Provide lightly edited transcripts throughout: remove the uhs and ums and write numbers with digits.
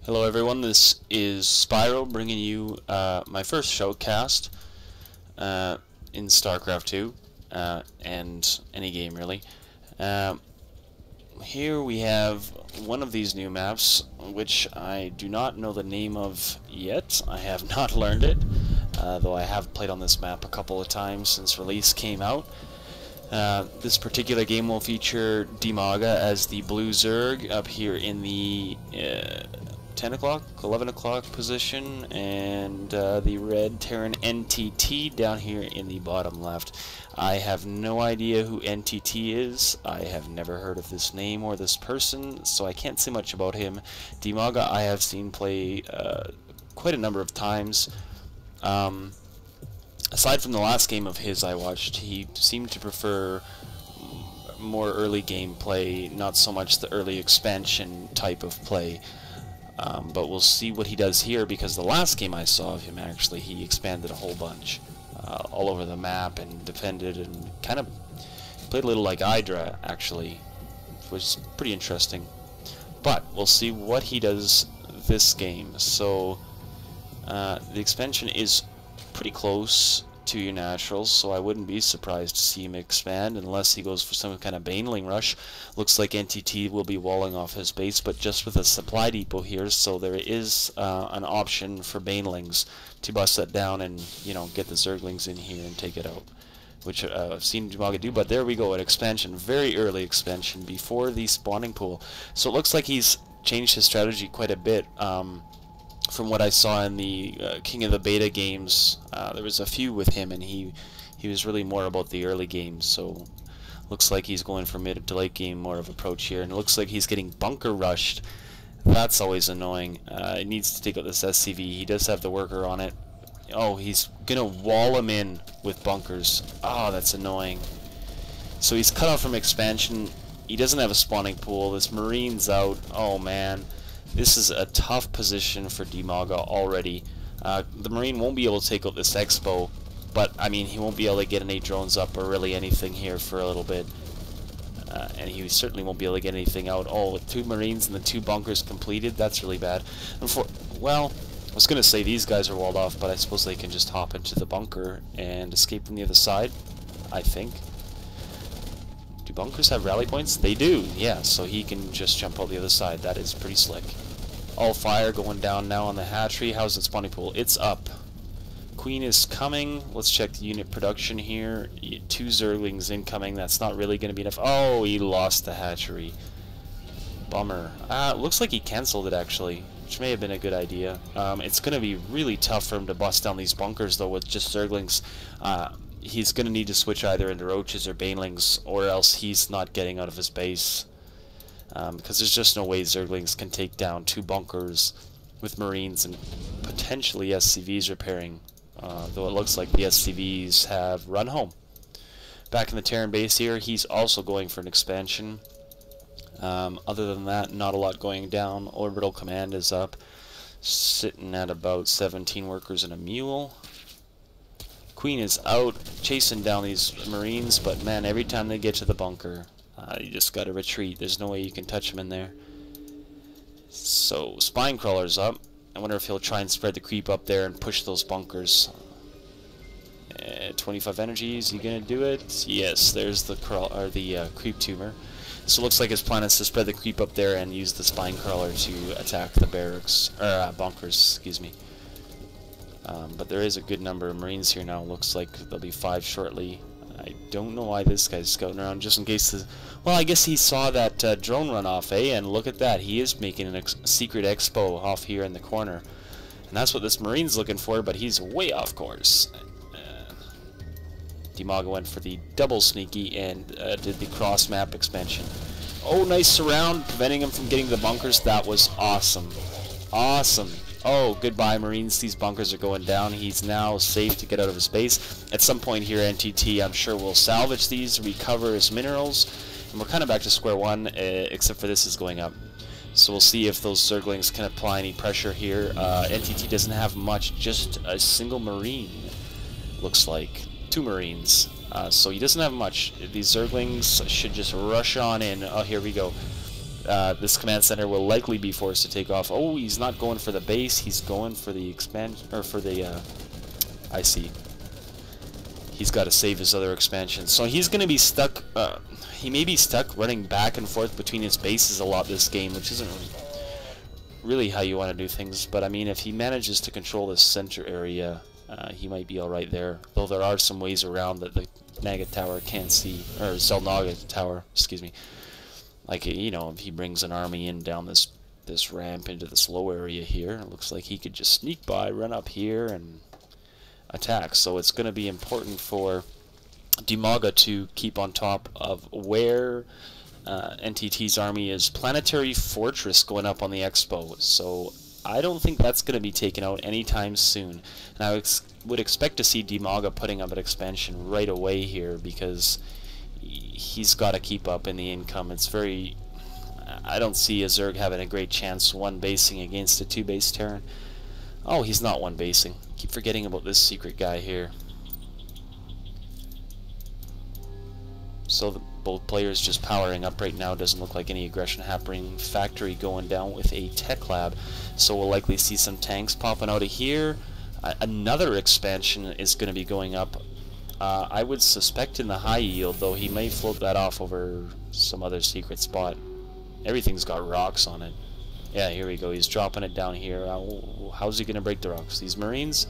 Hello everyone, this is Spyro bringing you my first showcast in Starcraft 2 and any game really. Here we have one of these new maps which I do not know the name of yet. I have not learned it, though I have played on this map a couple of times since release came out. This particular game will feature DiMaga as the blue Zerg up here in the 10 o'clock, 11 o'clock position, and the red Terran NTT down here in the bottom left. I have no idea who NTT is. I have never heard of this name or this person, so I can't say much about him. DiMaga I have seen play quite a number of times. Aside from the last game of his I watched, he seemed to prefer more early game play, not so much the early expansion type of play. But we'll see what he does here, because the last game I saw of him, actually, he expanded a whole bunch all over the map and defended and kind of played a little like Hydra, actually, which is pretty interesting. But we'll see what he does this game. So the expansion is pretty close to your naturals, so I wouldn't be surprised to see him expand unless he goes for some kind of baneling rush. Looks like NTT will be walling off his base, but just with a supply depot here, so there is an option for banelings to bust that down and, you know, get the Zerglings in here and take it out, which I've seen DiMaga do. But there we go, an expansion, very early expansion before the spawning pool. So it looks like he's changed his strategy quite a bit. From what I saw in the King of the Beta games, there was a few with him, and he was really more about the early games. So looks like he's going for mid to late game more of approach here, and it looks like he's getting bunker rushed. That's always annoying. It needs to take out this SCV. He does have the worker on it. Oh, he's gonna wall him in with bunkers. Oh, that's annoying. So he's cut off from expansion. He doesn't have a spawning pool. This Marine's out. Oh man. This is a tough position for DiMaga already. The Marine won't be able to take out this Expo, but I mean, he won't be able to get any drones up or really anything here for a little bit. And he certainly won't be able to get anything out. Oh, with 2 Marines and the 2 bunkers completed, that's really bad. Well, I was going to say these guys are walled off, but I suppose they can just hop into the bunker and escape from the other side, I think. Do bunkers have rally points? They do, yeah, so he can just jump out the other side. That is pretty slick. All fire going down now on the hatchery. How's the spawning pool? It's up. Queen is coming. Let's check the unit production here. 2 Zerglings incoming. That's not really going to be enough. Oh, he lost the hatchery. Bummer. Looks like he cancelled it, actually, which may have been a good idea. It's going to be really tough for him to bust down these bunkers, though, with just Zerglings. He's going to need to switch either into roaches or banelings, or else he's not getting out of his base. Because there's just no way Zerglings can take down 2 bunkers with Marines and potentially SCVs repairing. Though it looks like the SCVs have run home. Back in the Terran base here, he's also going for an expansion. Other than that, not a lot going down. Orbital command is up, sitting at about 17 workers and a mule. Queen is out, chasing down these Marines, but man, every time they get to the bunker, you just gotta retreat. There's no way you can touch them in there. So, Spine Crawler's up. I wonder if he'll try and spread the creep up there and push those bunkers. 25 energy, is he gonna do it? Yes, there's the creep tumor. So it looks like his plan is to spread the creep up there and use the Spine Crawler to attack the barracks, or bunkers, excuse me. But there is a good number of Marines here now. Looks like there'll be 5 shortly. I don't know why this guy's scouting around, just in case the... Well, I guess he saw that drone run off, eh? And look at that, he is making a secret expo off here in the corner. And that's what this Marine's looking for, but he's way off course. DiMaga went for the double sneaky and did the cross-map expansion. Oh, nice surround, preventing him from getting the bunkers. That was awesome. Awesome. Oh, goodbye, Marines. These bunkers are going down. He's now safe to get out of his base. At some point here, NTT, I'm sure, will salvage these, recover his minerals, and we're kind of back to square one, except for this is going up. So we'll see if those Zerglings can apply any pressure here. NTT doesn't have much, just a single Marine, looks like. 2 Marines. So he doesn't have much. These Zerglings should just rush on in. Oh, here we go. this command center will likely be forced to take off. Oh, he's not going for the base. He's going for the expansion, or for the. I see. He's got to save his other expansion, so he's going to be stuck. He may be stuck running back and forth between his bases a lot this game, which isn't really how you want to do things. But I mean, if he manages to control this center area, he might be all right there. Though there are some ways around that the Naga Tower can't see, or Zelnaga Tower, excuse me. Like, you know, if he brings an army in down this ramp into this low area here, it looks like he could just sneak by, run up here, and attack. So it's going to be important for DiMaga to keep on top of where NTT's army is. Planetary Fortress going up on the Expo, so I don't think that's going to be taken out anytime soon. And I would expect to see DiMaga putting up an expansion right away here, because he's got to keep up in the income. It's very... I don't see a Zerg having a great chance one basing against a 2-base Terran. Oh, he's not one basing. Keep forgetting about this secret guy here. So both players just powering up right now. Doesn't look like any aggression happening. Factory going down with a tech lab. So we'll likely see some tanks popping out of here. Another expansion is going to be going up. I would suspect in the high yield, though he may float that off over some other secret spot. Everything's got rocks on it. Yeah, here we go. He's dropping it down here. How's he going to break the rocks? These Marines?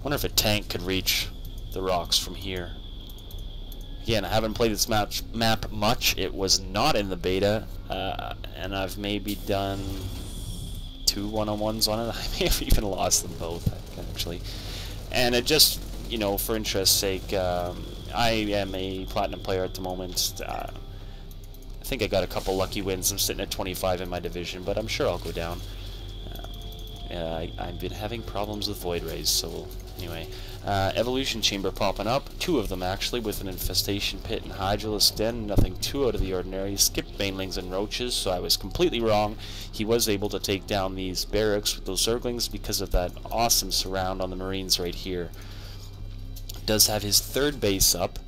Wonder if a tank could reach the rocks from here. Again, I haven't played this map much. It was not in the beta, and I've maybe done 2 one-on-ones on it. I may have even lost them both, actually. And it just, you know, for interest's sake, I am a platinum player at the moment. I think I got a couple lucky wins. I'm sitting at 25 in my division, but I'm sure I'll go down. I've been having problems with Void Rays, so anyway. Evolution Chamber popping up. 2 of them, actually, with an Infestation Pit and Hydralisk Den. Nothing too out of the ordinary. Skipped Banelings and Roaches, so I was completely wrong. He was able to take down these barracks with those Zerglings because of that awesome surround on the Marines right here. Does have his 3rd base up.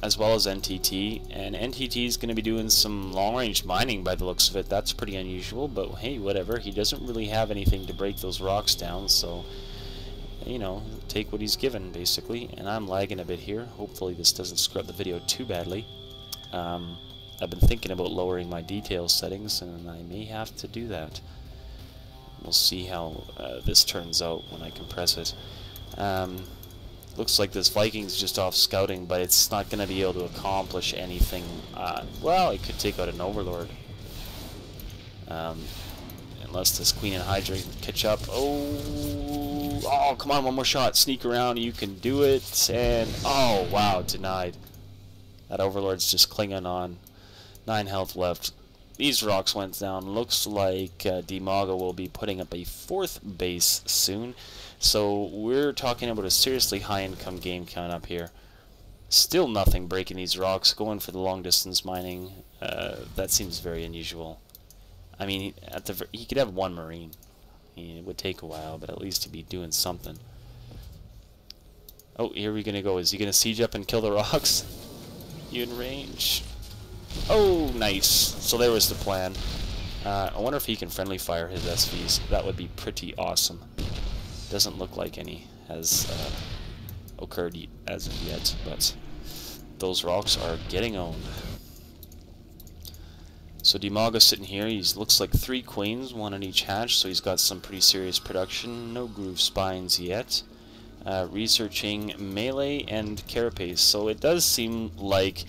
As well as NTT, and NTT is going to be doing some long-range mining by the looks of it. That's pretty unusual, but hey, whatever. He doesn't really have anything to break those rocks down, so, you know, take what he's given, basically. And I'm lagging a bit here. Hopefully this doesn't screw up the video too badly. I've been thinking about lowering my details settings, and I may have to do that. We'll see how this turns out when I compress it. Looks like this Viking's just off scouting, but it's not going to be able to accomplish anything. Well, it could take out an Overlord. Unless this Queen and Hydra catch up. Oh, come on, one more shot. Sneak around, you can do it. And, oh, wow, denied. That Overlord's just clinging on. 9 health left. These rocks went down. Looks like DiMaga will be putting up a 4th base soon. So we're talking about a seriously high income game coming up here. Still nothing breaking these rocks, going for the long distance mining. That seems very unusual. I mean, he could have 1 Marine. It would take a while, but at least he'd be doing something. Oh, here we're gonna go. Is he gonna siege up and kill the rocks? You in range? Oh, nice. So there was the plan. I wonder if he can friendly fire his SVs. That would be pretty awesome. Doesn't look like any has occurred as of yet, but those rocks are getting owned. So DiMaga sitting here, he looks like 3 queens, 1 on each hatch, so he's got some pretty serious production. No groove spines yet. Researching melee and carapace, so it does seem like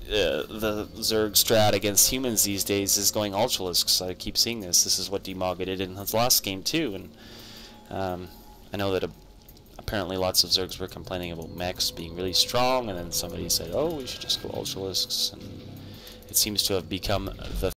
the Zerg strat against humans these days is going Ultralisks. I keep seeing this. This is what DiMaga did in his last game too, and I know that apparently lots of Zergs were complaining about mechs being really strong, and then somebody said, oh, we should just go Ultralisks, and it seems to have become the